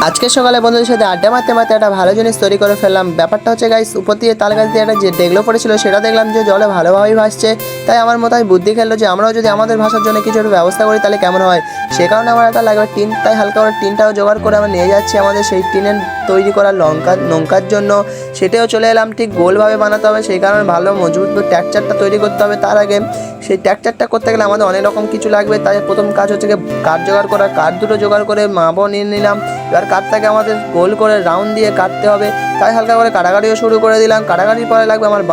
আজকে সকালে বন্ধুদের সাথে আড্ডা মারতে মারতে একটা ভালো জিনিস তৈরি করে ফেললাম। ব্যাপারটা হচ্ছে গাইস, উপর দিয়ে তাল গাছ দিয়ে একটা যে ডেগলো পড়েছিল সেটা দেখলাম যে জলে ভালোভাবেই ভাসছে। তাই আমার মাথায় বুদ্ধি খেললো যে আমরাও যদি আমাদের ভাষার জন্য কিছু একটা ব্যবস্থা করি তাহলে কেমন হয়। সে কারণে আমার একটা লাগবে টিন, তাই হালকা করে টিনটাও জোগাড় করে আমরা নিয়ে যাচ্ছি আমাদের সেই টিনের তৈরি করা নৌকার জন্য। সেটাও চলে এলাম, ঠিক গোলভাবে বানাতে হবে, সেই কারণে ভালো মজবুত ট্যাকচারটা তৈরি করতে হবে। তার আগে সেই ট্যাকচারটা করতে গেলে আমাদের অনেক রকম কিছু লাগবে। তাই প্রথম কাজ হচ্ছে কাঠ জোগাড় করা। কাঠ দুটো জোগাড় করে মাপও নিয়ে নিলাম। এবার কাঠটাকে আমাদের গোল করে রাউন্ড দিয়ে কাটতে হবে। তাই হালকা করে কাটাকাটিও শুরু করে দিলাম। কাটাকাটির পরে লাগবে আমার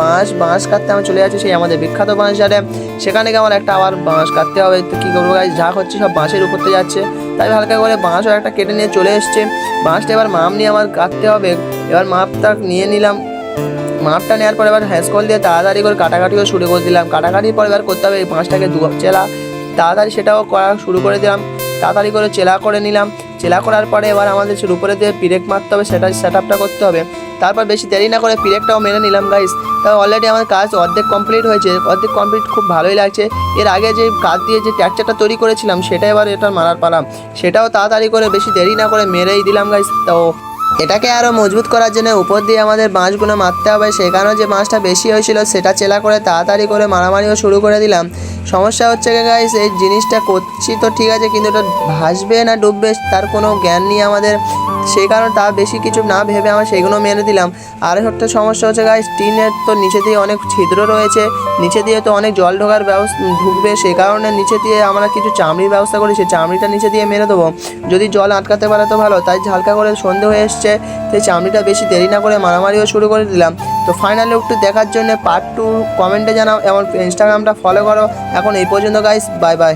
বাঁশ কাটতে আমি চলে যাচ্ছি সেই আমাদের বিখ্যাত বাঁশ জারে। সেখানে গিয়ে আমার একটা আবার বাঁশ কাটতে হবে। তো কী করবো গাইস, যা হচ্ছে সব বাঁশের উপরতে যাচ্ছে। তাই হালকা করে বাঁশও একটা কেটে নিয়ে চলে এসছে। বাঁশটা এবার মাপ নিয়ে আমার কাটতে হবে। এবার মাপটা নিয়ে নিলাম। মাপটা নেওয়ার পর এবার হ্যাসকল দিয়ে তাড়াতাড়ি করে কাটাকাটিও শুরু করে দিলাম। কাটাকাটির পর এবার করতে হবে এই বাঁশটাকে চেলা। তাড়াতাড়ি সেটাও করা শুরু করে দিলাম। তাড়াতাড়ি করে চেলা করে নিলাম। চেলা করার পরে এবার আমাদের উপরে দিয়ে পিরেক মারতে হবে, সেটা সেট আপটা করতে হবে। তারপর বেশি দেরি না করে পিরেকটাও মেরে নিলাম গাইস। তাই অলরেডি আমার কাজ অর্ধেক কমপ্লিট হয়েছে। অর্ধেক কমপ্লিট খুব ভালোই লাগছে। এর আগে যে কাঠ দিয়ে যে ট্যাকচারটা তৈরি করেছিলাম সেটা এবার এটা মারার পালাম। সেটাও তাড়াতাড়ি করে বেশি দেরি না করে মেরেই দিলাম গাইস। তো এটাকে আরও মজবুত করার জন্য উপর দিয়ে আমাদের বাঁশগুলো মারতে হবে। সে কারণে যে বাঁশটা বেশি হয়েছিল সেটা চেলা করে তাড়াতাড়ি করে মারামারিও শুরু করে দিলাম। সমস্যা হচ্ছে গাইস, এই জিনিসটা করছি তো ঠিক আছে, কিন্তু এটা ভাসবে না ডুববে তার কোনো জ্ঞান নেই আমাদের। সেই কারণে তা বেশি কিছু না ভেবে আমরা সেগুলো মেনে দিলাম। আর একটা সমস্যা হচ্ছে গাইস, টিনের তো নিচে দিয়ে অনেক ছিদ্র রয়েছে, নিচে দিয়ে তো অনেক জল ঢোকার ঢুকবে। সে কারণে নিচে দিয়ে আমরা কিছু চামড়ির ব্যবস্থা করি, সেই চামড়িটা নিচে দিয়ে মেরে দেবো। যদি জল আটকাতে পারে তো ভালো। তাই হালকা করে সন্ধে হয়ে এসছে, সেই চামড়িটা বেশি দেরি না করে মারামারিও শুরু করে দিলাম। তো ফাইনালি একটু দেখার জন্য পার্ট 2 কমেন্টে জানাও এবং ইনস্টাগ্রামটা ফলো করো। এখন এই পর্যন্ত গাইস, বাই বাই।